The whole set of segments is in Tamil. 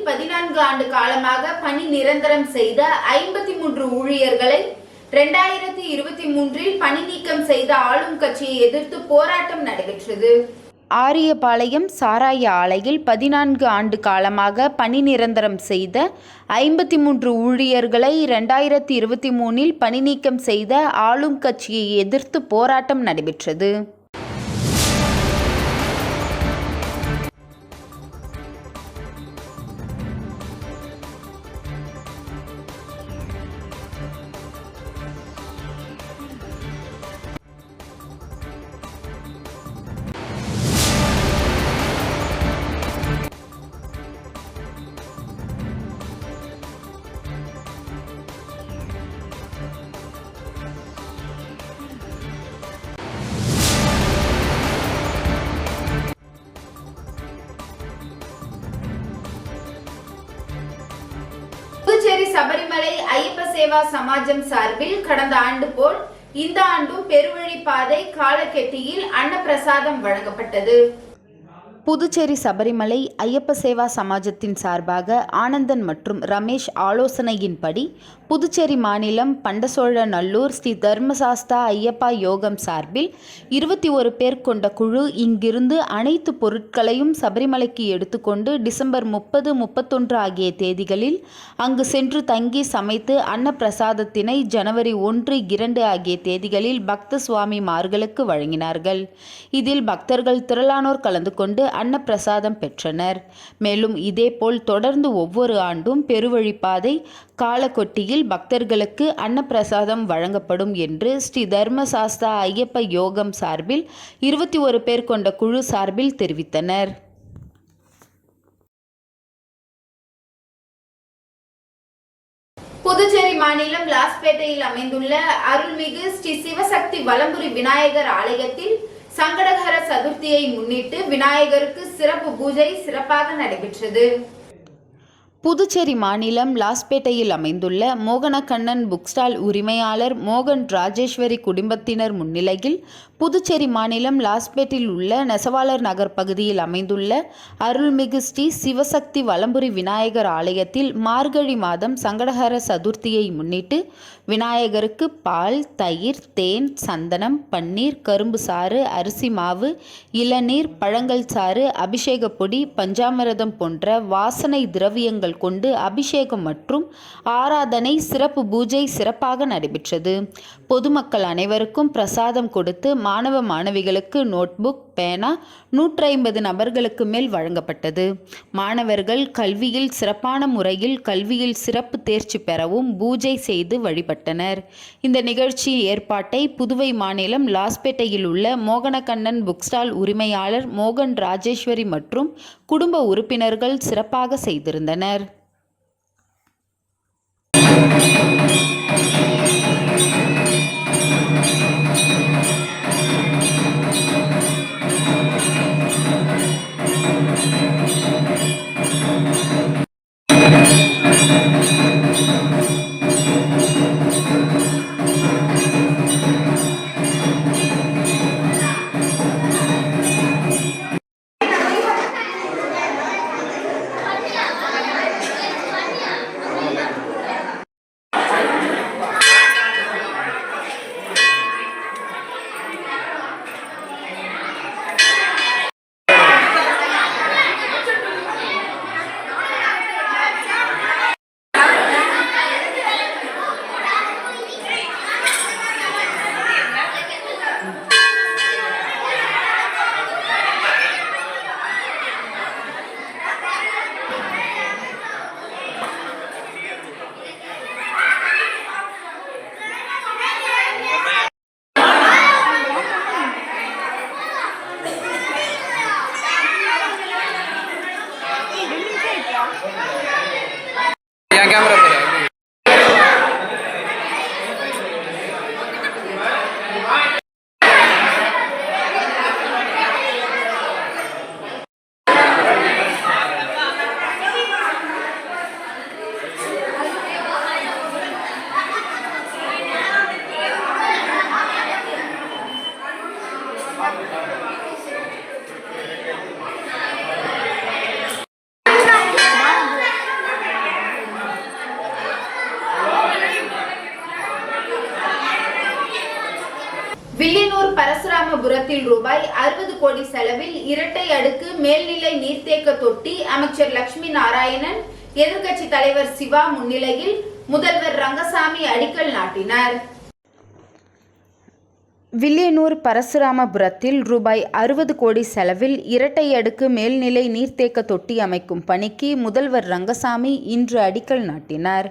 14 ஆண்டு காலமாக பணி நிரந்தரம் செய்த 53 ஊழியர்களை 2023 பணி நீக்கம் செய்த ஆளும் கட்சியை எதிர்த்து போராட்டம் நடைபெற்றது. ஆரியபாளையம் சாராய ஆலையில் 14 ஆண்டு காலமாக பணி நிரந்தரம் செய்த 53 ஊழியர்களை 2023 பணி நீக்கம் செய்த ஆளும் கட்சியை எதிர்த்து போராட்டம் நடைபெற்றது. புதுச்சேரி சபரிமலை ஐயப்ப சேவா சமாஜம் சார்பில் கடந்த ஆண்டு போல் இந்த ஆண்டும் பெருவழிப்பாதை காலக்கெட்டியில் அன்னப்பிரசாதம் வழங்கப்பட்டது. புதுச்சேரி சபரிமலை ஐயப்ப சேவா சமாஜத்தின் சார்பாக ஆனந்தன் மற்றும் ரமேஷ் ஆலோசனையின்படி புதுச்சேரி மாநிலம் பண்டசோழநல்லூர் ஸ்ரீ தர்மசாஸ்தா ஐயப்பா யோகம் சார்பில் 21 பேர் கொண்ட குழு இங்கிருந்து அனைத்து பொருட்களையும் சபரிமலைக்கு எடுத்துக்கொண்டு டிசம்பர் 30, 31 ஆகிய தேதிகளில் அங்கு சென்று தங்கி சமைத்து அன்னப்பிரசாதத்தினை ஜனவரி 1, 2 ஆகிய தேதிகளில் பக்த சுவாமிமார்களுக்கு வழங்கினார்கள். இதில் பக்தர்கள் திரளானோர் கலந்து கொண்டு அன்னப்பிரசாதம் பெற்றனர். மேலும் இதேபோல் தொடர்ந்து ஒவ்வொரு ஆண்டும் பெருவழிப்பாதை காலக்கொட்டியில் பக்தர்களுக்கு அன்னப்பிரசாதம் வழங்கப்படும் என்று ஸ்ரீ தர்மசாஸ்தா ஐயப்ப யோகம் சார்பில் 21 பேர் கொண்ட குழு சார்பில் தெரிவித்தனர். புதுச்சேரி மாநிலம் லாஸ்பேட்டையில் அமைந்துள்ள அருள்மிகு ஸ்ரீ சிவசக்தி வலம்புரி விநாயகர் ஆலயத்தில் சங்கடஹர சதுர்த்தியை முன்னிட்டு விநாயகருக்கு சிறப்பு பூஜை சிறப்பாக நடைபெற்றது. புதுச்சேரி மாநிலம் லாஸ்பேட்டையில் அமைந்துள்ள மோகனக்கண்ணன் புக் ஸ்டால் உரிமையாளர் மோகன் ராஜேஸ்வரி குடும்பத்தினர் முன்னிலையில் புதுச்சேரி மாநிலம் லாஸ்பேட்டில் உள்ள நெசவாளர் நகர் பகுதியில் அமைந்துள்ள அருள்மிகு ஸ்ரீ சிவசக்தி வலம்புரி விநாயகர் ஆலயத்தில் மார்கழி மாதம் சங்கடஹர சதுர்த்தியை முன்னிட்டு விநாயகருக்கு பால், தயிர், தேன், சந்தனம், பன்னீர், கரும்பு சாறு, அரிசி மாவு, இளநீர், பழங்கள் சாறு, அபிஷேக பொடி, பஞ்சாமிரதம் போன்ற வாசனை திரவியங்கள் கொண்டு அபிஷேகம் மற்றும் ஆராதனை சிறப்பு பூஜை சிறப்பாக நடைபெற்றது. பொதுமக்கள் அனைவருக்கும் பிரசாதம் கொடுத்து மாணவ மாணவிகளுக்கு நோட்புக், பேனா 150 நபர்களுக்கு மேல் வழங்கப்பட்டது. மாணவர்கள் கல்வியில் சிறப்பான முறையில் கல்வியில் சிறப்பு தேர்ச்சி பெறவும் பூஜை செய்து வழிபட்டனர். இந்த நிகழ்ச்சி ஏற்பாட்டை புதுவை மாநிலம் லாஸ்பேட்டையில் உள்ள மோகனக்கண்ணன் புக் ஸ்டால் உரிமையாளர் மோகன் ராஜேஸ்வரி மற்றும் குடும்ப உறுப்பினர்கள் சிறப்பாக செய்திருந்தனர். பரசுராமபுரத்தில் ரூபாய் 60 கோடி செலவில் இரட்டை அடுக்கு மேல்நிலை நீர்த்தேக்க தொட்டி அமைச்சர் லட்சுமி நாராயணன், எதிர்க்கட்சி தலைவர் சிவா முன்னிலையில் முதல்வர் ரங்கசாமி அடிக்கல் நாட்டினார். வில்லியனூர் பரசுராமபுரத்தில் ரூபாய் 60 கோடி செலவில் இரட்டை அடுக்கு மேல்நிலை நீர்த்தேக்க தொட்டி அமைக்கும் பணிக்கு முதல்வர் ரங்கசாமி இன்று அடிக்கல் நாட்டினார்.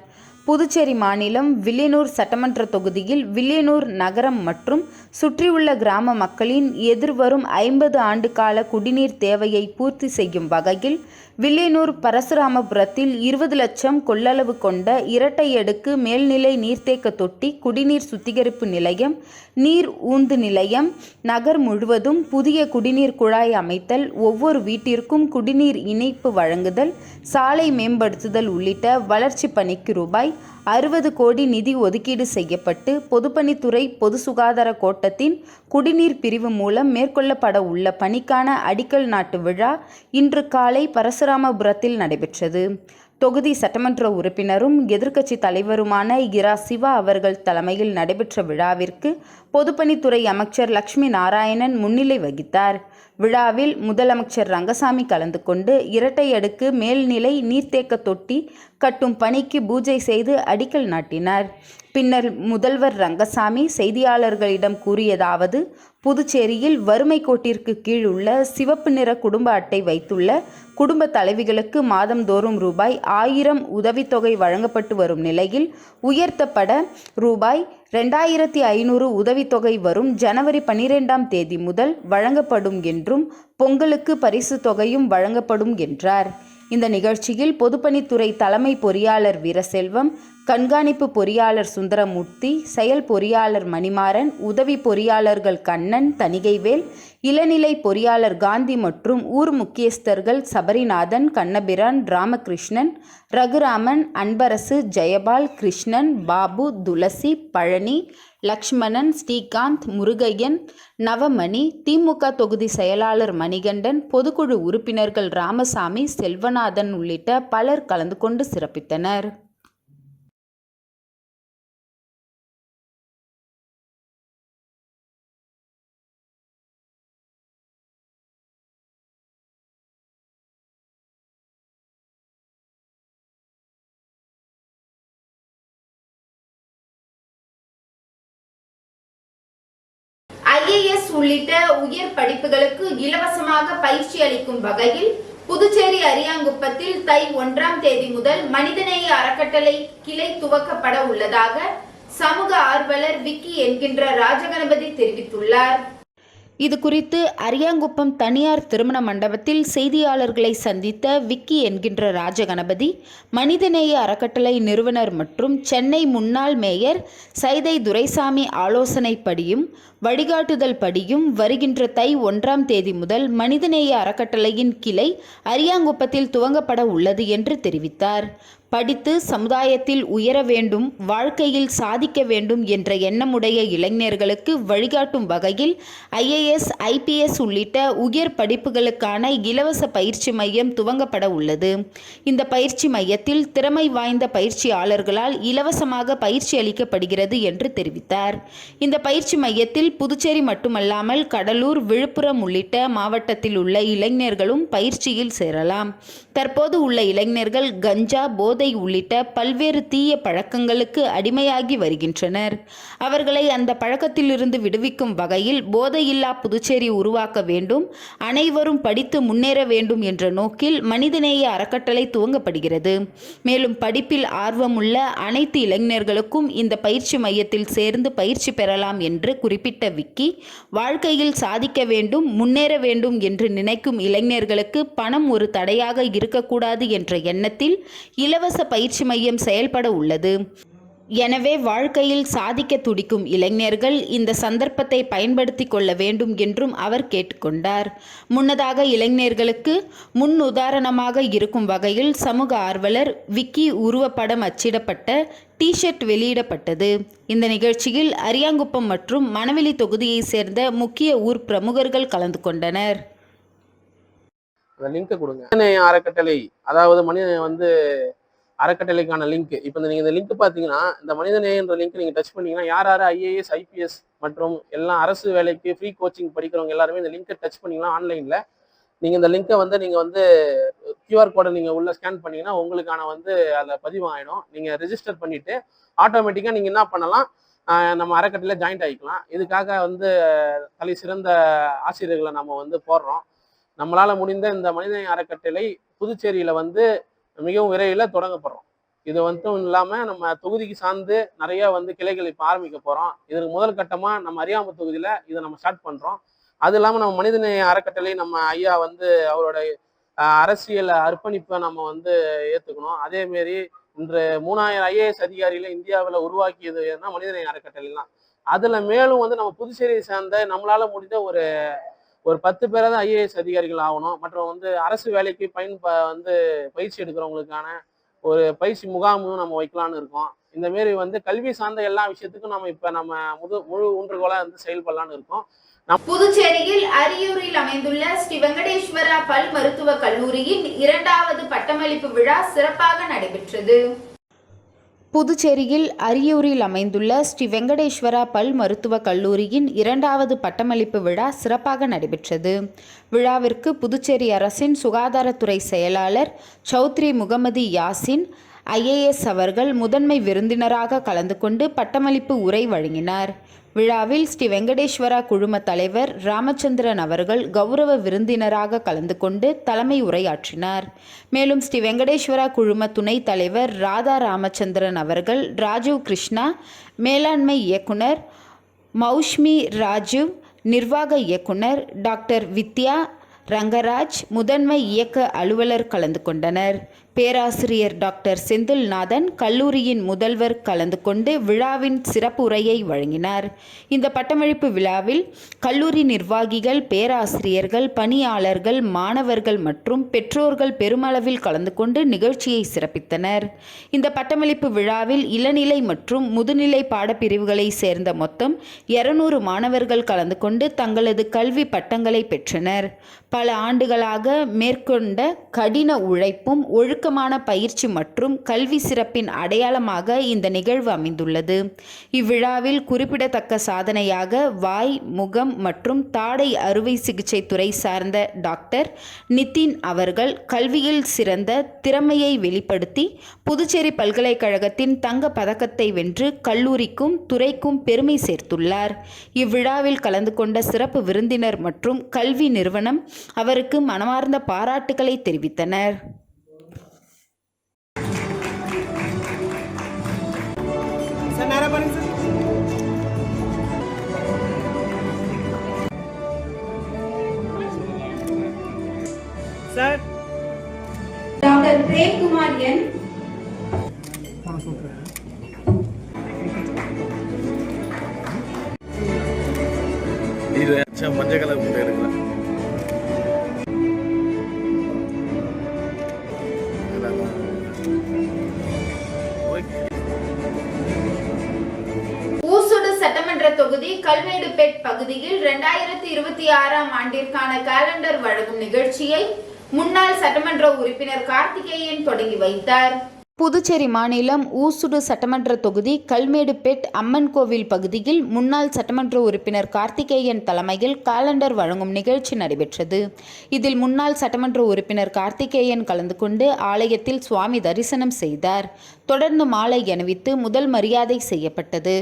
புதுச்சேரி மாநிலம் வில்லியனூர் சட்டமன்ற தொகுதியில் வில்லியனூர் நகரம் மற்றும் சுற்றியுள்ள கிராம மக்களின் எதிர்வரும் 50 ஆண்டு கால குடிநீர் தேவையை பூர்த்தி செய்யும் வகையில் வில்லியனூர் பரசுராமபுரத்தில் 20 லட்சம் கொள்ளளவு கொண்ட இரட்டை அடுக்கு மேல்நிலை நீர்த்தேக்க தொட்டி, குடிநீர் சுத்திகரிப்பு நிலையம், நீர் ஊந்து நிலையம், நகர் முழுவதும் புதிய குடிநீர் குழாய் அமைத்தல், ஒவ்வொரு வீட்டிற்கும் குடிநீர் இணைப்பு வழங்குதல், சாலை மேம்படுத்துதல் உள்ளிட்ட வளர்ச்சி பணிக்கு ரூபாய் 60 கோடி நிதி ஒதுக்கீடு செய்யப்பட்டு பொதுப்பணித்துறை பொது சுகாதார கோட்டத்தின் குடிநீர் பிரிவு மூலம் மேற்கொள்ளப்பட உள்ள பணிக்கான அடிக்கல் நாட்டு விழா இன்று காலை பரசுராமபுரத்தில் நடைபெற்றது. தொகுதி சட்டமன்ற உறுப்பினரும் எதிர்க்கட்சி தலைவருமான இரா சிவா அவர்கள் தலைமையில் நடைபெற்ற விழாவிற்கு பொதுப்பணித்துறை அமைச்சர் லட்சுமி நாராயணன் முன்னிலை வகித்தார். விழாவில் முதலமைச்சர் ரங்கசாமி கலந்து கொண்டு இரட்டை அடுக்கு மேல்நிலை நீர்த்தேக்க தொட்டி கட்டும் பணிக்கு பூஜை செய்து அடிக்கல் நாட்டினார். பின்னர் முதல்வர் ரங்கசாமி செய்தியாளர்களிடம் கூறியதாவது: புதுச்சேரியில் வறுமை கோட்டிற்கு கீழ் உள்ள சிவப்பு நிற குடும்ப அட்டை வைத்துள்ள குடும்ப தலைவிகளுக்கு மாதந்தோறும் ரூபாய் 1000 உதவித்தொகை வழங்கப்பட்டு வரும் நிலையில் உயர்த்தப்பட ரூபாய் 2500 உதவித்தொகை வரும் ஜனவரி 12ஆம் தேதி முதல் வழங்கப்படும் என்றும் பொங்கலுக்கு பரிசு தொகையும் வழங்கப்படும் என்றார். இந்த நிகழ்ச்சியில் பொதுப்பணித்துறை தலைமை பொறியாளர் வீரசெல்வம், கண்காணிப்பு பொறியாளர் சுந்தரமூர்த்தி, செயல் பொறியாளர் மணிமாறன், உதவி பொறியாளர்கள் கண்ணன், தணிகைவேல், இளநிலை பொறியாளர் காந்தி மற்றும் ஊர் முக்கியஸ்தர்கள் சபரிநாதன், கண்ணபிரான், ராமகிருஷ்ணன், ரகுராமன், அன்பரசு, ஜெயபால், கிருஷ்ணன், பாபு, துளசி, பழனி, லக்ஷ்மணன், ஸ்ரீகாந்த், முருகையன், நவமணி, திமுக தொகுதி செயலாளர் மணிகண்டன், பொதுக்குழு உறுப்பினர்கள் ராமசாமி, செல்வநாதன் உள்ளிட்ட பலர் கலந்து கொண்டு சிறப்பித்தனர். IAS உள்ளிட்ட உயர் படிப்புகளுக்கு இலவசமாக பயிற்சி அளிக்கும் வகையில் புதுச்சேரி அரியாங்குப்பத்தில் தை 1ஆம் தேதி முதல் மனிதநேய அறக்கட்டளை கிளை துவக்கப்பட உள்ளதாக சமூக ஆர்வலர் விக்கி என்கின்ற ராஜகணபதி தெரிவித்துள்ளார். இது குறித்து அரியாங்குப்பம் தனியார் திருமண மண்டபத்தில் செய்தியாளர்களை சந்தித்த விக்கி என்கின்ற ராஜகணபதி, மனிதநேய அறக்கட்டளை நிறுவனர் மற்றும் சென்னை முன்னாள் மேயர் சைதை துரைசாமி ஆலோசனைப்படியும் வழிகாட்டுதல் படியும் வருகின்ற தை 1ஆம் தேதி முதல் மனிதநேய அறக்கட்டளையின் கிளை அரியாங்குப்பத்தில் துவங்கப்பட உள்ளது என்று தெரிவித்தார். படித்து சமுதாயத்தில் உயர வேண்டும், வாழ்க்கையில் சாதிக்க வேண்டும் என்ற எண்ணமுடைய இளைஞர்களுக்கு வழிகாட்டும் வகையில் IAS, IPS உள்ளிட்ட உயர் படிப்புகளுக்கான இலவச பயிற்சி மையம் துவங்கப்பட உள்ளது. இந்த பயிற்சி மையத்தில் திறமை வாய்ந்த பயிற்சியாளர்களால் இலவசமாக பயிற்சி அளிக்கப்படுகிறது என்று தெரிவித்தார். இந்த பயிற்சி மையத்தில் புதுச்சேரி மட்டுமல்லாமல் கடலூர், விழுப்புரம் உள்ளிட்ட மாவட்டத்தில் உள்ள இளைஞர்களும் பயிற்சியில் சேரலாம். தற்போது உள்ள இளைஞர்கள் கஞ்சா, போதை உள்ளிட்ட பல்வேறு தீய பழக்கங்களுக்கு அடிமையாகி வருகின்றனர். அவர்களை அந்த பழக்கத்திலிருந்து விடுவிக்கும் வகையில் போதையில்லா புதுச்சேரி உருவாக்க வேண்டும், அனைவரும் படித்து முன்னேற வேண்டும் என்ற நோக்கில் மனிதநேய அறக்கட்டளை துவங்கப்படுகிறது. மேலும் படிப்பில் ஆர்வமுள்ள அனைத்து இளைஞர்களுக்கும் இந்த பயிற்சி மையத்தில் சேர்ந்து பயிற்சி பெறலாம் என்று குறிப்பிட்ட விக்கி, வாழ்க்கையில் சாதிக்க வேண்டும், முன்னேற வேண்டும் என்று நினைக்கும் இளைஞர்களுக்கு பணம் ஒரு தடையாக இருக்கக்கூடாது என்ற எண்ணத்தில் இலவச பயிற்சி மையம் செயல்பட உள்ளது. எனவே வாழ்க்கையில் சாதிக்க துடிக்கும் இளைஞர்கள் இந்த சந்தர்ப்பத்தை பயன்படுத்தி கொள்ள வேண்டும் என்றும் அவர் கேட்டுக்கொண்டார். முன்னதாக இளைஞர்களுக்கு முன் உதாரணமாக இருக்கும் வகையில் சமூக ஆர்வலர் விக்கி உருவப்படம் அச்சிடப்பட்ட டி-ஷர்ட் வெளியிடப்பட்டது. இந்த நிகழ்ச்சியில் அரியாங்குப்பம் மற்றும் மணவெளி தொகுதியை சேர்ந்த முக்கிய ஊர் பிரமுகர்கள் கலந்து கொண்டனர். லிங்க் கொடுங்க. மனிதநேய அறக்கட்டளை, அதாவது மனிதநேயம் அறக்கட்டளைக்கான லிங்க். இப்போ நீங்கள் இந்த லிங்க் பார்த்தீங்கன்னா, இந்த மனிதநேயன்ற லிங்க் நீங்கள் டச் பண்ணீங்கன்னா, யார் யார் ஐஏஎஸ், ஐபிஎஸ் மற்றும் எல்லாம் அரசு வேலைக்கு ஃப்ரீ கோச்சிங் படிக்கிறவங்க எல்லாருமே இந்த லிங்கை டச் பண்ணீங்கன்னா ஆன்லைனில் நீங்கள் இந்த லிங்கை நீங்கள் QR கோடை நீங்கள் உள்ள ஸ்கேன் பண்ணீங்கன்னா உங்களுக்கான அதில் பதிவு ஆகிடும். நீங்கள் ரெஜிஸ்டர் பண்ணிவிட்டு ஆட்டோமேட்டிக்காக நீங்கள் என்ன பண்ணலாம், நம்ம அறக்கட்டளையில் ஜாயின்ட் ஆகிக்கலாம். இதுக்காக தலை சிறந்த ஆசிரியர்களை நம்ம போடுறோம். நம்மளால் முடிந்த இந்த மனிதநேய அறக்கட்டளை புதுச்சேரியில் மிகவும் விரைவில் தொடங்கப்படுறோம். இது இல்லாமல் நம்ம தொகுதிக்கு சார்ந்து நிறைய கிளைகள் இப்போ ஆரம்பிக்க போகிறோம். இதற்கு முதல் கட்டமாக நம்ம அரியாம்பு தொகுதியில் இதை நம்ம ஸ்டார்ட் பண்ணுறோம். அது இல்லாமல் நம்ம மனிதநேய அறக்கட்டளை நம்ம ஐயா அவரோட அரசியல் அர்ப்பணிப்பை நம்ம ஏற்றுக்கணும். அதேமாரி இன்று 3000 IAS அதிகாரிகளை இந்தியாவில் உருவாக்கியது ஏன்னா மனிதநேய அறக்கட்டளை தான். அதில் மேலும் நம்ம புதுச்சேரியை சார்ந்த நம்மளால் முடிந்த ஒரு 10 பேராவது IAS அதிகாரிகள் ஆகணும். மற்றும் அரசு வேலைக்கு பயிற்சி எடுக்கிறவங்களுக்கான ஒரு பயிற்சி முகாமும் நம்ம வைக்கலான்னு இருக்கோம். இந்த மாரி கல்வி சார்ந்த எல்லா விஷயத்துக்கும் நம்ம இப்போ முழு ஊன்றுகோலாக செயல்படலான்னு இருக்கோம். புதுச்சேரியில் அரியூரில் அமைந்துள்ள ஸ்ரீ வெங்கடேஸ்வரா பல் மருத்துவக் கல்லூரியின் 2வது பட்டமளிப்பு விழா சிறப்பாக நடைபெற்றது. புதுச்சேரியில் அரியூரில் அமைந்துள்ள ஸ்ரீ வெங்கடேஸ்வரா பல் மருத்துவக் கல்லூரியின் 2வது பட்டமளிப்பு விழா சிறப்பாக நடைபெற்றது. விழாவிற்கு புதுச்சேரி அரசின் சுகாதாரத்துறை செயலாளர் சௌத்ரி முகமது யாசின் IAS அவர்கள் முதன்மை விருந்தினராக கலந்து கொண்டு பட்டமளிப்பு உரை வழங்கினார். விழாவில் ஸ்ரீ வெங்கடேஸ்வரா குழும தலைவர் ராமச்சந்திரன் அவர்கள் கௌரவ விருந்தினராக கலந்து கொண்டு தலைமை உரையாற்றினார். மேலும் ஸ்ரீ வெங்கடேஸ்வரா குழும துணைத் தலைவர் ராதா ராமச்சந்திரன் அவர்கள், ராஜீவ் கிருஷ்ணா மேலாண்மை இயக்குனர், மௌஷ்மி ராஜீவ் நிர்வாக இயக்குனர், டாக்டர் வித்யா ரங்கராஜ் முதன்மை இயக்க அலுவலர் கலந்து கொண்டனர். பேராசிரியர் டாக்டர் செந்தில்நாதன் கல்லூரியின் முதல்வர் கலந்து கொண்டு விழாவின் சிறப்பு உரையை வழங்கினார். இந்த பட்டமளிப்பு விழாவில் கல்லூரி நிர்வாகிகள், பேராசிரியர்கள், பணியாளர்கள், மாணவர்கள் மற்றும் பெற்றோர்கள் பெருமளவில் கலந்து கொண்டு நிகழ்ச்சியை சிறப்பித்தனர். இந்த பட்டமளிப்பு விழாவில் இளநிலை மற்றும் முதுநிலை பாடப்பிரிவுகளை சேர்ந்த மொத்தம் 200 மாணவர்கள் கலந்து கொண்டு தங்களது கல்வி பட்டங்களை பெற்றனர். பல ஆண்டுகளாக மேற்கொண்ட கடின உழைப்பும் ஒழுக்கமான பயிற்சி மற்றும் கல்வி சிறப்பின் அடையாளமாக இந்த நிகழ்வு அமைந்துள்ளது. இவ்விழாவில் குறிப்பிடத்தக்க சாதனையாக வாய், முகம் மற்றும் தாடை அறுவை சிகிச்சை துறை சார்ந்த டாக்டர் நிதின் அவர்கள் கல்வியில் சிறந்த திறமையை வெளிப்படுத்தி புதுச்சேரி பல்கலைக்கழகத்தின் தங்க பதக்கத்தை வென்று கல்லூரிக்கும் துறைக்கும் பெருமை சேர்த்துள்ளார். இவ்விழாவில் கலந்து கொண்ட சிறப்பு விருந்தினர் மற்றும் கல்வி நிறுவனம் அவருக்கு மனமார்ந்த பாராட்டுக்களை தெரிவித்தனர். டாக்டர் பிரேம்குமார் என் மஞ்சள் கலர் முட்டை எடுக்கலாம். ஊசுடு சட்டமன்ற தொகுதி கல்மேடுபேட் பகுதியில் 2026ஆம் ஆண்டிற்கான காலண்டர் வழங்கும் நிகழ்ச்சியை முன்னாள் சட்டமன்ற உறுப்பினர் கார்த்திகேயன் தொடங்கி வைத்தார். புதுச்சேரி மாநிலம் ஊசுடு சட்டமன்ற தொகுதி கல்மேடுபேட் அம்மன் கோவில் பகுதியில் முன்னாள் சட்டமன்ற உறுப்பினர் கார்த்திகேயன் தலைமையில் காலண்டர் வழங்கும் நிகழ்ச்சி நடைபெற்றது. இதில் முன்னாள் சட்டமன்ற உறுப்பினர் கார்த்திகேயன் கலந்து கொண்டு ஆலயத்தில் சுவாமி தரிசனம் செய்தார். தொடர்ந்து மாலை அணிவித்து முதல் மரியாதை செய்யப்பட்டது.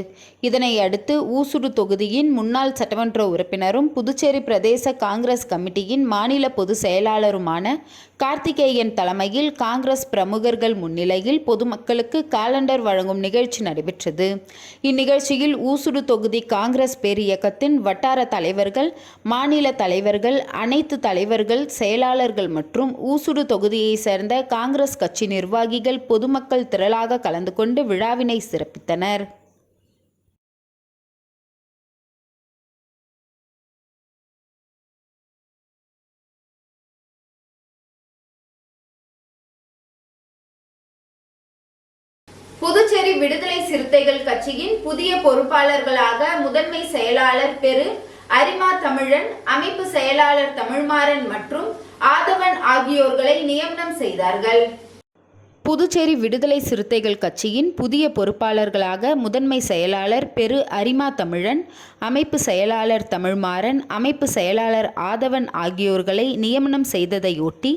இதனை அடுத்து ஊசுடு தொகுதியின் முன்னாள் சட்டமன்ற உறுப்பினரும் புதுச்சேரி பிரதேச காங்கிரஸ் கமிட்டியின் மாநில பொதுச் செயலாளருமான கார்த்திகேயன் தலைமையில் காங்கிரஸ் பிரமுகர்கள் முன்னிலையில் பொதுமக்களுக்கு காலண்டர் வழங்கும் நிகழ்ச்சி நடைபெற்றது. இந்நிகழ்ச்சியில் ஊசுடு தொகுதி காங்கிரஸ் பேரியக்கத்தின் வட்டார தலைவர்கள், மாநில தலைவர்கள், அனைத்து தலைவர்கள், செயலாளர்கள் மற்றும் ஊசுடு தொகுதியை சேர்ந்த காங்கிரஸ் கட்சி நிர்வாகிகள் பொதுமக்கள் திரளாக கலந்து கொண்டு விழாவினை சிறப்பித்தனர். புதுச்சேரி விடுதலை சிறுத்தைகள் கட்சியின் புதிய பொறுப்பாளர்களாக முதன்மை செயலாளர் பெரு அரிமா தமிழன், அமைப்பு செயலாளர் தமிழ்மாறன் மற்றும் ஆதவன் ஆகியோர்களை நியமனம் செய்தார்கள். புதுச்சேரி விடுதலை சிறுத்தைகள் கட்சியின் புதிய பொறுப்பாளர்களாக முதன்மை செயலாளர் பெரு அரிமா தமிழன், அமைப்பு செயலாளர் தமிழ்மாறன், அமைப்பு செயலாளர் ஆதவன் ஆகியோர்களை நியமனம் செய்ததையொட்டி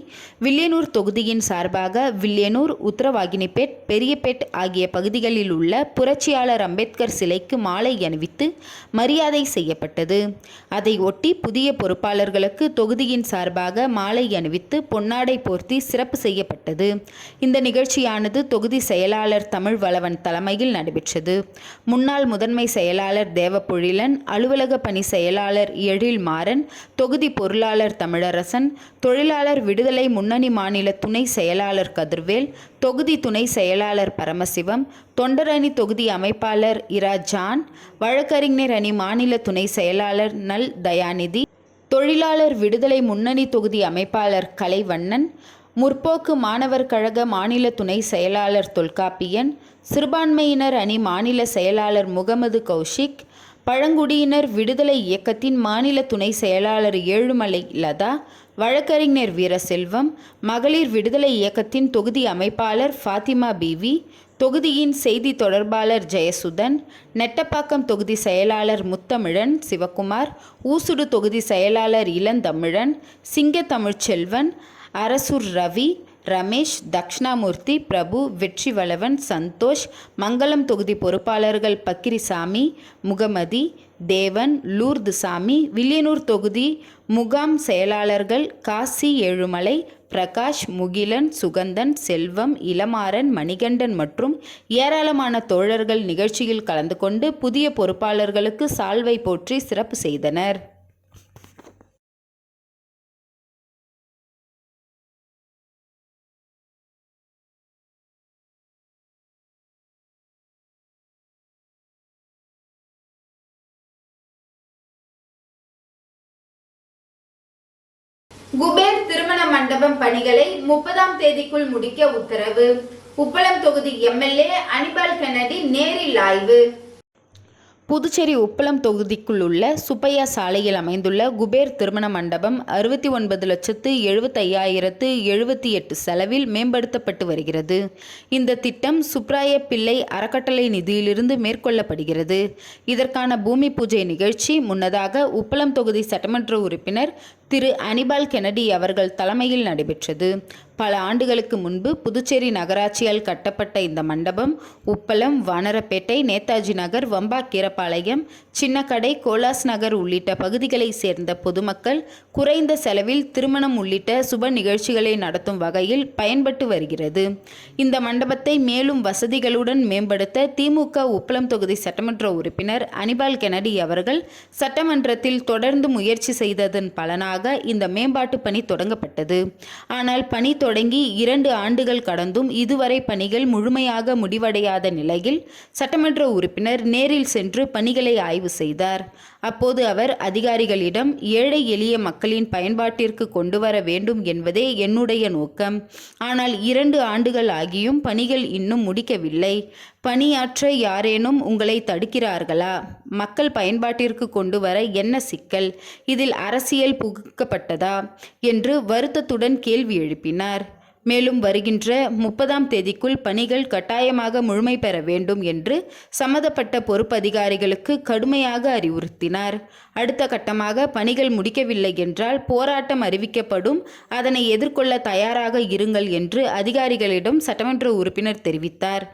வில்லியனூர் தொகுதியின் சார்பாக வில்லியனூர், உத்தரவாகினிப்பேட், பெரியபேட் ஆகிய பகுதிகளில் உள்ள புரட்சியாளர் அம்பேத்கர் சிலைக்கு மாலை அணிவித்து மரியாதை செய்யப்பட்டது. அதை ஒட்டி புதிய பொறுப்பாளர்களுக்கு தொகுதியின் சார்பாக மாலை அணிவித்து பொன்னாடை போர்த்தி சிறப்பு செய்யப்பட்டது. இந்த நிகழ்ச்சியானது தொகுதி செயலாளர் தமிழ் வளவன் தலைமையில் நடைபெற்றது. முன்னாள் முதன்மை செயலாளர் தேவபொழிலன், அலுவலக பணி செயலாளர் எழில்மாறன், தொகுதி பொருளாளர் தமிழரசன், தொழிலாளர் விடுதலை முன்னணி மாநில துணை செயலாளர் கதிர்வேல், தொகுதி துணை செயலாளர் பரமசிவம், தொண்டரணி தொகுதி அமைப்பாளர் இரா ஜான், வழக்கறிஞர் அணி மாநில துணை செயலாளர் நல் தயாநிதி, தொழிலாளர் விடுதலை முன்னணி தொகுதி அமைப்பாளர் கலைவண்ணன், முற்போக்கு மாணவர் கழக மாநில துணை செயலாளர் தொல்காப்பியன், சிறுபான்மையினர் அணி மாநில செயலாளர் முகமது கௌஷிக், பழங்குடியினர் விடுதலை இயக்கத்தின் மாநில துணை செயலாளர் ஏழுமலை லதா, வழக்கறிஞர் வீரசெல்வம், மகளிர் விடுதலை இயக்கத்தின் தொகுதி அமைப்பாளர் ஃபாத்திமா பீவி, தொகுதியின் செய்தி தொடர்பாளர் ஜெயசுதன், நெட்டப்பாக்கம் தொகுதி செயலாளர் முத்தமிழன் சிவகுமார், ஊசுடு தொகுதி செயலாளர் இளந்தமிழன், சிங்க தமிழ்ச்செல்வன், அரசூர் ரவி, ரமேஷ், தக்ஷணாமூர்த்தி, பிரபு, வெற்றிவளவன், சந்தோஷ், மங்களம் தொகுதி பொறுப்பாளர்கள் பக்கிரிசாமி, முகமதி, தேவன், லூர்துசாமி, வில்லியனூர் தொகுதி முகாம் செயலாளர்கள் காசி ஏழுமலை, பிரகாஷ், முகிலன், சுகந்தன், செல்வம், இளமாறன், மணிகண்டன் மற்றும் ஏராளமான தோழர்கள் நிகழ்ச்சியில் கலந்து கொண்டு புதிய பொறுப்பாளர்களுக்கு சால்வை போற்றி சிறப்பு செய்தனர். குபேர் திருமண மண்டபம் பணிகளை 30ஆம் தேதிக்குள் முடிக்க உத்தரவு. உப்பளம் தொகுதி எம்எல்ஏ அனிபால் கென்னடி நேரில் ஆய்வு. புதுச்சேரி உப்பளம் தொகுதிக்குள் உள்ள சுப்பையா சாலையில் அமைந்துள்ள குபேர் திருமண மண்டபம் 69,75,078 செலவில் மேம்படுத்தப்பட்டு வருகிறது. இந்த திட்டம் சுப்ராய பிள்ளை அறக்கட்டளை நிதியிலிருந்து மேற்கொள்ளப்படுகிறது. இதற்கான பூமி பூஜை நிகழ்ச்சி முன்னதாக உப்பளம் தொகுதி சட்டமன்ற உறுப்பினர் திரு அனிபால் கென்னடி அவர்கள் தலைமையில் நடைபெற்றது. பல ஆண்டுகளுக்கு முன்பு புதுச்சேரி நகராட்சியால் கட்டப்பட்ட இந்த மண்டபம் உப்பளம், வானரப்பேட்டை, நேதாஜி நகர், வம்பாக்கீரப்பாளையம், சின்னக்கடை, கோலாஸ் நகர் உள்ளிட்ட பகுதிகளை சேர்ந்த பொதுமக்கள் குறைந்த செலவில் திருமணம் உள்ளிட்ட சுப நிகழ்ச்சிகளை நடத்தும் வகையில் பயன்பட்டு வருகிறது. இந்த மண்டபத்தை மேலும் வசதிகளுடன் மேம்படுத்த திமுக உப்பளம் தொகுதி சட்டமன்ற உறுப்பினர் அனிபால் கென்னடி அவர்கள் சட்டமன்றத்தில் தொடர்ந்து முயற்சி செய்ததன் பலனாக இந்த மேம்பாட்டு பணி தொடங்கப்பட்டது. ஆனால் பணி தொடங்கி 2 ஆண்டுகள் கடந்தும் இதுவரை பணிகள் முழுமையாக முடிவடையாத நிலையில் சட்டமன்ற உறுப்பினர் நேரில் சென்று பணிகளை ஆய்வு செய்தார். அப்போது அவர் அதிகாரிகளிடம் ஏழை எளிய மக்களின் பயன்பாட்டிற்கு கொண்டு வர வேண்டும் என்பதே என்னுடைய நோக்கம். ஆனால் 2 ஆண்டுகள் ஆகியும் பணிகள் இன்னும் முடிக்கவில்லை. பணியாற்ற யாரேனும் உங்களை தடுக்கிறார்களா? மக்கள் பயன்பாட்டிற்கு கொண்டு வர என்ன சிக்கல்? இதில் அரசியல் புகுக்கப்பட்டதா என்று வருத்தத்துடன் கேள்வி எழுப்பினார். மேலும் வருகின்ற 30ஆம் தேதிக்குள் பணிகள் கட்டாயமாக முழுமை பெற வேண்டும் என்று சம்பந்தப்பட்ட பொறுப்பதிகாரிகளுக்கு கடுமையாக அறிவுறுத்தினார். அடுத்த கட்டமாக பணிகள் முடிக்கவில்லை என்றால் போராட்டம் அறிவிக்கப்படும், அதனை எதிர்கொள்ள தயாராக இருங்கள் என்று அதிகாரிகளிடம் சட்டமன்ற உறுப்பினர் தெரிவித்தார்.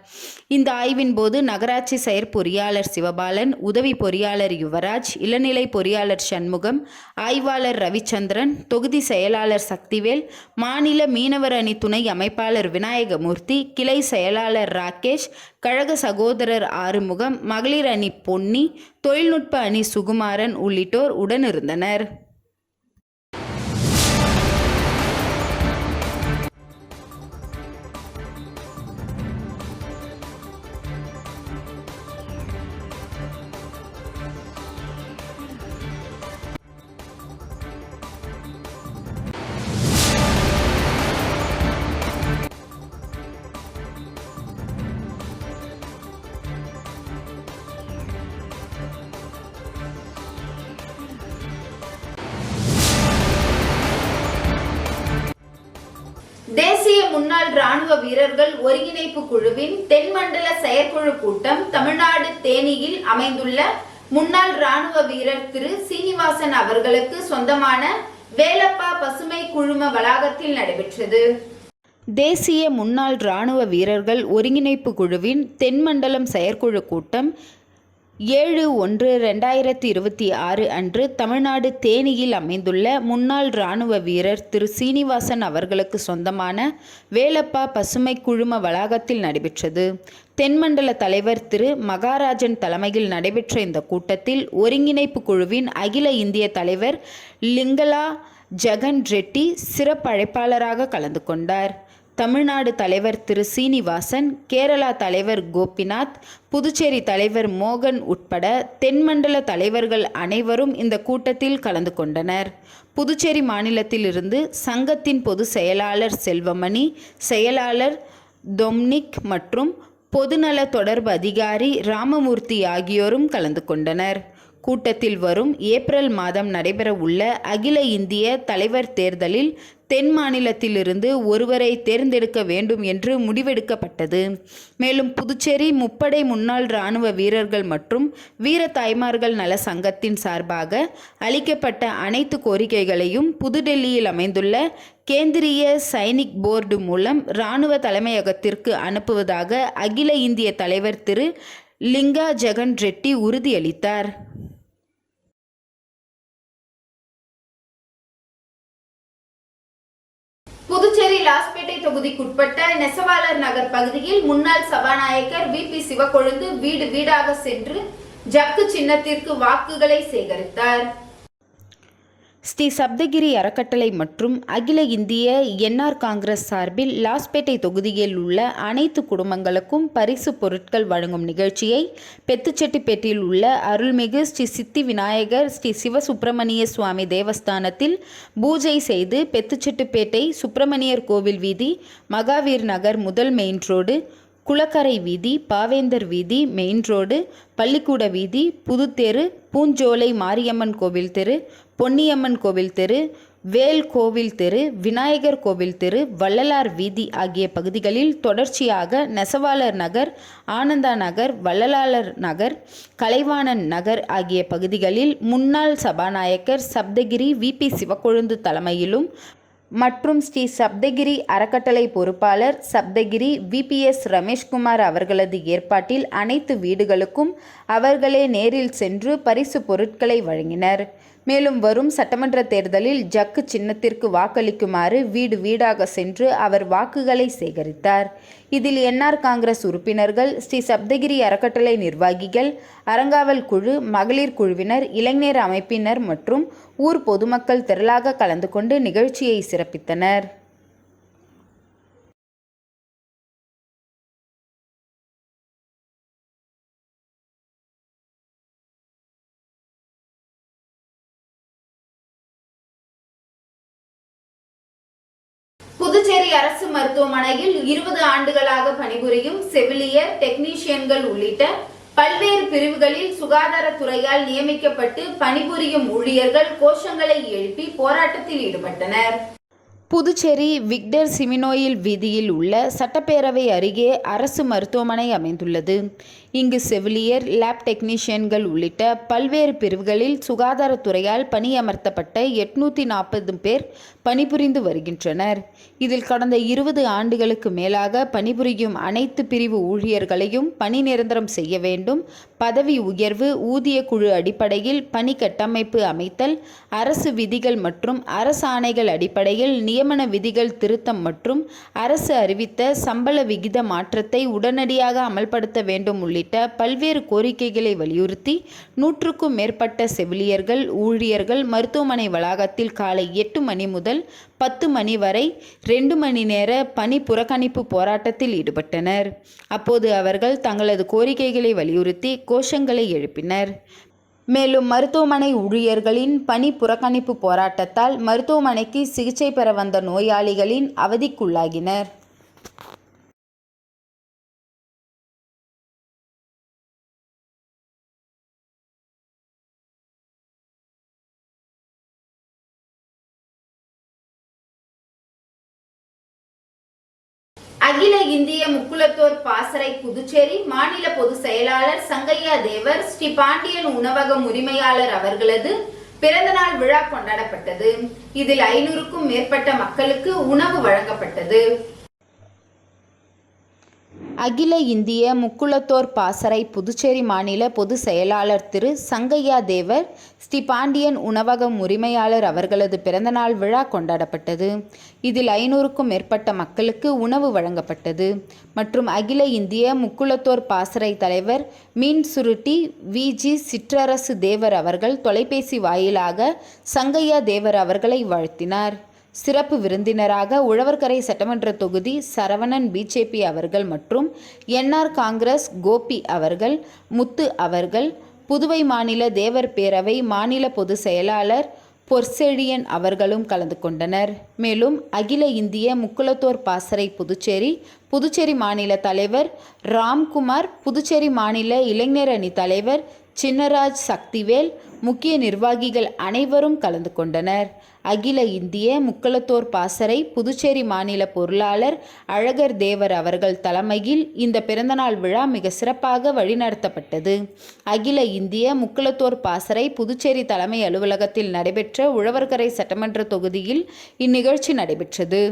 இந்த ஆய்வின் போது நகராட்சி செயற்பொறியாளர் சிவபாலன், உதவி பொறியாளர் யுவராஜ், இளநிலை பொறியாளர் சண்முகம், ஆய்வாளர் ரவிச்சந்திரன், தொகுதி செயலாளர் சக்திவேல், மாநில மீனவர் அணி துணை அமைப்பாளர் விநாயகமூர்த்தி, கிளை செயலாளர் ராகேஷ், கழக சகோதரர் ஆறுமுகம், மகளிர் அணி பொன்னி, தொழில்நுட்ப அணி சுகுமாரன் உள்ளிட்டோர் உடனிருந்தனர். ராணுவ வீரர்கள் ஒருங்கிணைப்பு குழுவின் தென்மண்டல செயற்குழு கூட்டம் தமிழ்நாடு தேனியில் அமைந்துள்ள முன்னாள் ராணுவ வீரர் திரு சீனிவாசன் அவர்களுக்கு சொந்தமான வேலப்பா பசுமை குழும வளாகத்தில் நடைபெற்றது. தேசிய முன்னாள் இராணுவ வீரர்கள் ஒருங்கிணைப்பு குழுவின் தென்மண்டலம் செயற்குழு கூட்டம் 7/1/2026 அன்று தமிழ்நாடு தேனியில் அமைந்துள்ள முன்னாள் இராணுவ வீரர் திரு சீனிவாசன் அவர்களுக்கு சொந்தமான வேலப்பா பசுமை குழும வளாகத்தில் நடைபெற்றது. தென்மண்டல தலைவர் திரு மகாராஜன் தலைமையில் நடைபெற்ற இந்த கூட்டத்தில் ஒருங்கிணைப்பு குழுவின் அகில இந்திய தலைவர் லிங்கலா ஜெகன் ரெட்டி சிறப்பு அழைப்பாளராக கலந்து கொண்டார். தமிழ்நாடு தலைவர் திரு சீனிவாசன், கேரளா தலைவர் கோபிநாத், புதுச்சேரி தலைவர் மோகன் உட்பட தென்மண்டல தலைவர்கள் அனைவரும் இந்த கூட்டத்தில் கலந்து கொண்டனர். புதுச்சேரி மாநிலத்திலிருந்து சங்கத்தின் பொதுச் செயலாளர் செல்வமணி, செயலாளர் டொம்னிக் மற்றும் பொதுநல தொடர்பு அதிகாரி ராமமூர்த்தி ஆகியோரும் கலந்து கொண்டனர். கூட்டத்தில் வரும் ஏப்ரல் மாதம் நடைபெற உள்ள அகில இந்திய தலைவர் தேர்தலில் தென் மாநிலத்திலிருந்து ஒருவரை தேர்ந்தெடுக்க வேண்டும் என்று முடிவெடுக்கப்பட்டது. மேலும் புதுச்சேரி முப்படை முன்னாள் இராணுவ வீரர்கள் மற்றும் வீர தாய்மார்கள் நல சங்கத்தின் சார்பாக அளிக்கப்பட்ட அனைத்து கோரிக்கைகளையும் புதுடெல்லியில் அமைந்துள்ள கேந்திரிய சைனிக் போர்டு மூலம் இராணுவ தலைமையகத்திற்கு அனுப்புவதாக அகில இந்திய தலைவர் திரு லிங்கா ஜெகன் ரெட்டி உறுதியளித்தார். புதுச்சேரி லாஸ்பேட்டை தொகுதிக்குட்பட்ட நெசவாளர் நகர் பகுதியில் முன்னாள் சபாநாயகர் வி.பி. சிவக்கொழுந்து வீடு வீடாக சென்று ஜக்கு சின்னத்திற்கு வாக்குகளை சேகரித்தார். ஸ்ரீ சப்தகிரி அறக்கட்டளை மற்றும் அகில இந்திய என்ஆர் காங்கிரஸ் சார்பில் லாஸ்பேட்டை தொகுதியில் உள்ள அனைத்து குடும்பங்களுக்கும் பரிசு பொருட்கள் வழங்கும் நிகழ்ச்சியை பெத்துச்செட்டிப்பேட்டையில் உள்ள அருள்மிகு ஸ்ரீ சித்தி விநாயகர் ஸ்ரீ சிவசுப்பிரமணிய சுவாமி தேவஸ்தானத்தில் பூஜை செய்து பெத்துச்செட்டிப்பேட்டை சுப்பிரமணியர் கோவில் வீதி, மகாவீர் நகர் முதல் மெயின் ரோடு, குளக்கரை வீதி, பாவேந்தர் வீதி, மெயின் ரோடு, பள்ளிக்கூட வீதி, புதுத்தெரு, பூஞ்சோலை மாரியம்மன் கோவில் தெரு, பொன்னியம்மன் கோவில் தெரு, வேல் கோவில் தெரு, விநாயகர் கோவில் தெரு, வள்ளலார் வீதி ஆகிய பகுதிகளில் தொடர்ச்சியாக நெசவாளர் நகர், ஆனந்தா நகர், வள்ளலாளர் நகர், கலைவாணன் நகர் ஆகிய பகுதிகளில் முன்னாள் சபாநாயகர் சப்தகிரி வி.பி. சிவக்கொழுந்து தலைமையிலும் மற்றும் ஸ்ரீ சப்தகிரி அறக்கட்டளை பொறுப்பாளர் சப்தகிரி வி.பி.எஸ். ரமேஷ்குமார் அவர்களது ஏற்பாட்டில் அனைத்து வீடுகளுக்கும் அவர்களே நேரில் சென்று பரிசு பொருட்களை வழங்கினர். மேலும் வரும் சட்டமன்ற தேர்தலில் ஜக்கு சின்னத்திற்கு வாக்களிக்குமாறு வீடு வீடாக சென்று அவர் வாக்குகளை சேகரித்தார். இதில் என்ஆர் காங்கிரஸ் உறுப்பினர்கள், ஸ்ரீ சப்தகிரி அறக்கட்டளை நிர்வாகிகள், அறங்காவல் குழு, மகளிர் குழுவினர், இளைஞர் அமைப்பினர் மற்றும் ஊர் பொதுமக்கள் திரளாக கலந்து கொண்டு நிகழ்ச்சியை சிறப்பித்தனர். புதுச்சேரி அரசு மருத்துவமனையில் 20 ஆண்டுகளாக பணிபுரியும் செவிலியர், டெக்னீஷியன்கள் உள்ளிட்ட பல்வேறு பிரிவுகளில் சுகாதாரத்துறையால் நியமிக்கப்பட்டு பணிபுரியும் ஊழியர்கள் கோஷங்களை எழுப்பி போராட்டத்தில் ஈடுபட்டனர். புதுச்சேரி விக்டர் சிமினோயில் வீதியில் உள்ள சட்டப்பேரவை அருகே அரசு மருத்துவமனை அமைந்துள்ளது. இங்கு செவிலியர், லேப் டெக்னீஷியன்கள் உள்ளிட்ட பல்வேறு பிரிவுகளில் சுகாதாரத்துறையால் பணியமர்த்தப்பட்ட 840 பேர் பணிபுரிந்து வருகின்றனர். இதில் கடந்த 20 ஆண்டுகளுக்கு மேலாக பணிபுரியும் அனைத்து பிரிவு ஊழியர்களையும் பணி நிரந்தரம் செய்ய வேண்டும், பதவி உயர்வு, ஊதிய குழு அடிப்படையில் பணி கட்டமைப்பு அமைத்தல், அரசு விதிகள் மற்றும் அரசாணைகள் அடிப்படையில் நியமன விதிகள் திருத்தம் மற்றும் அரசு அறிவித்த சம்பள விகித மாற்றத்தை உடனடியாக அமல்படுத்த வேண்டும் உள்ளிட்ட பல்வேறு கோரிக்கைகளை வலியுறுத்தி 100க்கும் மேற்பட்ட செவிலியர்கள், ஊழியர்கள் மருத்துவமனை வளாகத்தில் காலை 8 மணி முதல் 10 மணி வரை 2 மணி நேர பணி புறக்கணிப்பு போராட்டத்தில் ஈடுபட்டனர். அப்போது அவர்கள் தங்களது கோரிக்கைகளை வலியுறுத்தி கோஷங்களை எழுப்பினர். மேலும் மருத்துவமனை ஊழியர்களின் பணி புறக்கணிப்பு போராட்டத்தால் மருத்துவமனைக்கு சிகிச்சை பெற வந்த நோயாளிகளின் அவதிக்குள்ளாகினர். அகில இந்திய முக்குலத்தோர் பாசறை புதுச்சேரி மாநில பொதுச் செயலாளர் சங்கையா தேவர் ஸ்ரீ பாண்டியன் உணவகம் உரிமையாளர் அவர்களது பிறந்தநாள் விழா கொண்டாடப்பட்டது. இதில் 500க்கும் மேற்பட்ட மக்களுக்கு உணவு வழங்கப்பட்டது. அகில இந்திய முக்குலத்தோர் பாசறை புதுச்சேரி மாநில பொதுச் செயலாளர் திரு சங்கையா தேவர் ஸ்ரீ பாண்டியன் உணவகம் உரிமையாளர் அவர்களது பிறந்தநாள் விழா கொண்டாடப்பட்டது. இதில் 500க்கும் மேற்பட்ட மக்களுக்கு உணவு வழங்கப்பட்டது. மற்றும் அகில இந்திய முக்குலத்தோர் பாசறை தலைவர் மீன் சுருட்டி வி.ஜி. சிற்றரசு தேவர் அவர்கள் தொலைபேசி வாயிலாக சங்கையா தேவர் அவர்களை வாழ்த்தினார். சிறப்பு விருந்தினராக உழவர்கரை சட்டமன்ற தொகுதி சரவணன் பிஜேபி அவர்கள் மற்றும் என்ஆர் காங்கிரஸ் கோபி அவர்கள், முத்து அவர்கள், புதுவை மாநில தேவர் பேரவை மாநில பொதுச் செயலாளர் பொற்செழியன் அவர்களும் கலந்து கொண்டனர். மேலும் அகில இந்திய முக்குலத்தோர் பாசறை புதுச்சேரி மாநில தலைவர் ராம்குமார், புதுச்சேரி மாநில இளைஞர் அணி தலைவர் சின்னராஜ் சக்திவேல், முக்கிய நிர்வாகிகள் அனைவரும் கலந்து கொண்டனர். அகில இந்திய முக்குலத்தோர் பாசறை புதுச்சேரி மாநில பொருளாளர் அழகர் தேவர் அவர்கள் தலைமையில் இந்த பிறந்தநாள் விழா மிக சிறப்பாக வழிநடத்தப்பட்டது. அகில இந்திய முக்குலத்தோர் பாசறை புதுச்சேரி தலைமை அலுவலகத்தில் நடைபெற்ற உழவர்கரை சட்டமன்ற தொகுதியில் இந்நிகழ்ச்சி நடைபெற்றது.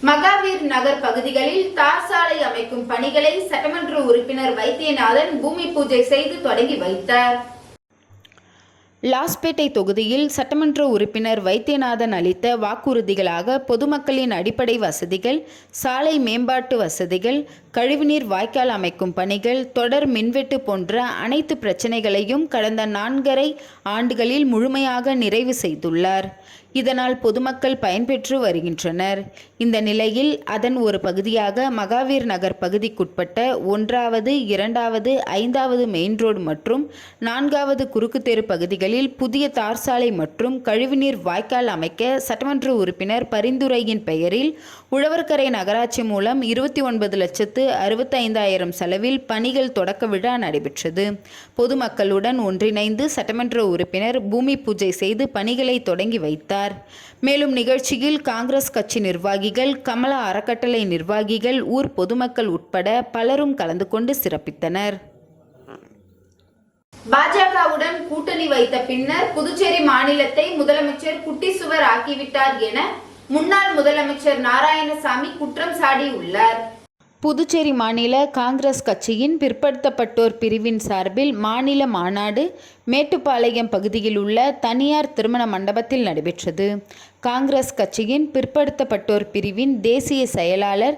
மகாவீர் நகர் பகுதிகளில் தார் சாலை அமைக்கும் பணிகளை சட்டமன்ற உறுப்பினர் வைத்தியநாதன் பூமி பூஜை செய்து தொடங்கி வைத்தார். லாஸ்பேட்டை தொகுதியில் சட்டமன்ற உறுப்பினர் வைத்தியநாதன் அளித்த வாக்குறுதிகளாக பொதுமக்களின் அடிப்படை வசதிகள், சாலை மேம்பாட்டு வசதிகள், கழிவுநீர் வாய்க்கால் அமைக்கும் பணிகள், தொடர் மின்வெட்டு போன்ற அனைத்து பிரச்சனைகளையும் கடந்த 4.5 ஆண்டுகளில் முழுமையாக நிறைவு செய்துள்ளார். இதனால் பொதுமக்கள் பயன்பெற்று வருகின்றனர். இந்த நிலையில் அதன் ஒரு பகுதியாக மகாவீர் நகர் பகுதிக்குட்பட்ட 1வது, 2வது, 5வது மெயின் ரோடு மற்றும் 4வது குறுக்கு தெரு பகுதிகளில் புதிய தார் சாலை மற்றும் கழிவுநீர் வாய்க்கால் அமைக்க சட்டமன்ற உறுப்பினர் பரிந்துரையின் பெயரில் உழவர்கரை நகராட்சி மூலம் 29,65,000 செலவில் பணிகள் தொடக்க விழா நடைபெற்றது. பொதுமக்களுடன் ஒன்றிணைந்து சட்டமன்ற உறுப்பினர் பூமி பூஜை செய்து பணிகளை தொடங்கி வைத்தார். மேலும் நிகழ்ச்சியில் காங்கிரஸ் கட்சி நிர்வாகிகள், கமலா அறக்கட்டளை நிர்வாகிகள், ஊர் பொதுமக்கள் உட்பட பலரும் கலந்து கொண்டு சிறப்பித்தனர். பாஜகவுடன் கூட்டணி வைத்த பின்னர் புதுச்சேரி மாநிலத்தை முதலமைச்சர் குட்டி சுவர் ஆக்கிவிட்டார் என முன்னாள் முதலமைச்சர் நாராயணசாமி குற்றம் சாட்டியுள்ளார். புதுச்சேரி மாநில காங்கிரஸ் கட்சியின் பிற்படுத்தப்பட்டோர் பிரிவின் சார்பில் மாநில மாநாடு மேட்டுப்பாளையம் பகுதியில் உள்ள தனியார் திருமண மண்டபத்தில் நடைபெற்றது. காங்கிரஸ் கட்சியின் பிற்படுத்தப்பட்டோர் பிரிவின் தேசிய செயலாளர்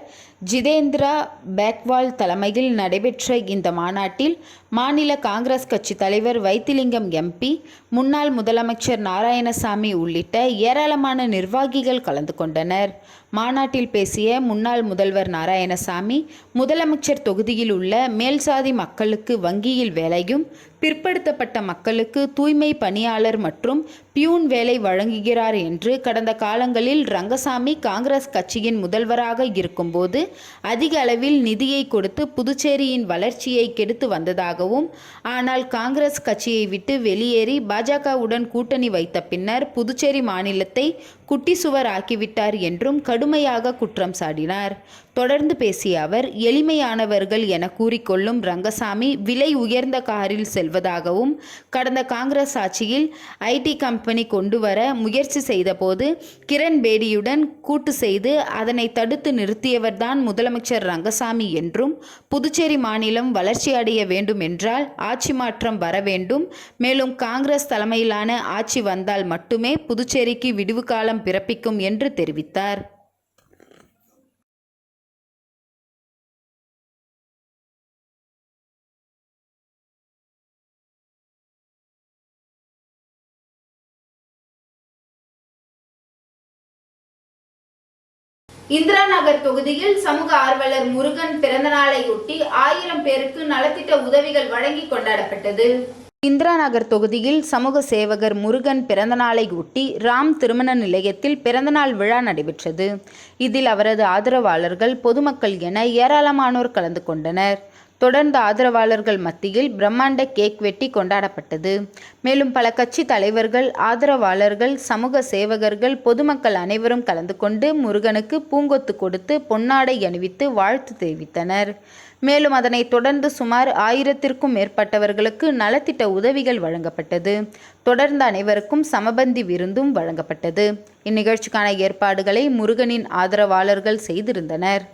ஜிதேந்திரா பேக்வால் தலைமையில் நடைபெற்ற இந்த மாநாட்டில் மாநில காங்கிரஸ் கட்சி தலைவர் வைத்திலிங்கம் எம்பி, முன்னாள் முதலமைச்சர் நாராயணசாமி உள்ளிட்ட ஏராளமான நிர்வாகிகள் கலந்து கொண்டனர். மாநாட்டில் பேசிய முன்னாள் முதல்வர் நாராயணசாமி, முதலமைச்சர் தொகுதியில் உள்ள மேல்சாதி மக்களுக்கு வங்கியில் வேலையும், பிற்படுத்தப்பட்ட மக்களுக்கு தூய்மை பணியாளர் மற்றும் பியூன் வேலை வழங்குகிறார் என்று கடந்த காலங்களில் ரங்கசாமி காங்கிரஸ் கட்சியின் முதல்வராக இருக்கும்போது அதிக அளவில் நிதியை கொடுத்து புதுச்சேரியின் வளர்ச்சியை கெடுத்து வந்ததாகவும், ஆனால் காங்கிரஸ் கட்சியை விட்டு வெளியேறி பாஜகவுடன் கூட்டணி வைத்த பின்னர் புதுச்சேரி மாநிலத்தை குட்டி சுவர் ஆக்கிவிட்டார் என்றும் கடுமையாக குற்றம் சாட்டினார். தொடர்ந்து பேசிய அவர், எளிமையானவர்கள் என கூறிக்கொள்ளும் ரங்கசாமி விலை உயர்ந்த காரில் செல்வதாகவும், கடந்த காங்கிரஸ் ஆட்சியில் ஐடி கம்பெனி கொண்டு வர முயற்சி செய்தபோது கிரண் பேடியுடன் கூட்டு செய்து அதனை தடுத்து நிறுத்தியவர்தான் முதலமைச்சர் ரங்கசாமி என்றும், புதுச்சேரி மாநிலம் வளர்ச்சி அடைய வேண்டும் என்றால் ஆட்சி மாற்றம் வர வேண்டும், மேலும் காங்கிரஸ் தலைமையிலான ஆட்சி வந்தால் மட்டுமே புதுச்சேரிக்கு விடிவு காலம் பிறப்பிக்கும் என்று தெரிவித்தார். இந்திரா நகர் தொகுதியில் சமூக ஆர்வலர் முருகன் பிறந்தநாளையொட்டி 1000 பேருக்கு நலத்திட்ட உதவிகள் வழங்கி கொண்டாடப்பட்டது. இந்திரா நகர் தொகுதியில் சமூக சேவகர் முருகன் பிறந்தநாளை ஒட்டி ராம் திருமண நிலையத்தில் பிறந்தநாள் விழா நடைபெற்றது. இதில் அவரது ஆதரவாளர்கள், பொதுமக்கள் என ஏராளமானோர் கலந்து கொண்டனர். தொடர்ந்து ஆதரவாளர்கள் மத்தியில் பிரம்மாண்ட கேக் வெட்டி கொண்டாடப்பட்டது. மேலும் பல கட்சி தலைவர்கள், ஆதரவாளர்கள், சமூக சேவகர்கள், பொதுமக்கள் அனைவரும் கலந்து கொண்டு முருகனுக்கு பூங்கொத்து கொடுத்து பொன்னாடை அணிவித்து வாழ்த்து தெரிவித்தனர். மேலும் அதனைத் தொடர்ந்து சுமார் 1000த்திற்கும் மேற்பட்டவர்களுக்கு நலத்திட்ட உதவிகள் வழங்கப்பட்டது. தொடர்ந்து அனைவருக்கும் சமபந்தி விருந்தும் வழங்கப்பட்டது. இந்நிகழ்ச்சிக்கான ஏற்பாடுகளை முருகனின் ஆதரவாளர்கள் செய்திருந்தனர்.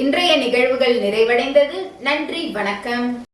இன்றைய நிகழ்வுகள் நிறைவடைந்தது. நன்றி, வணக்கம்.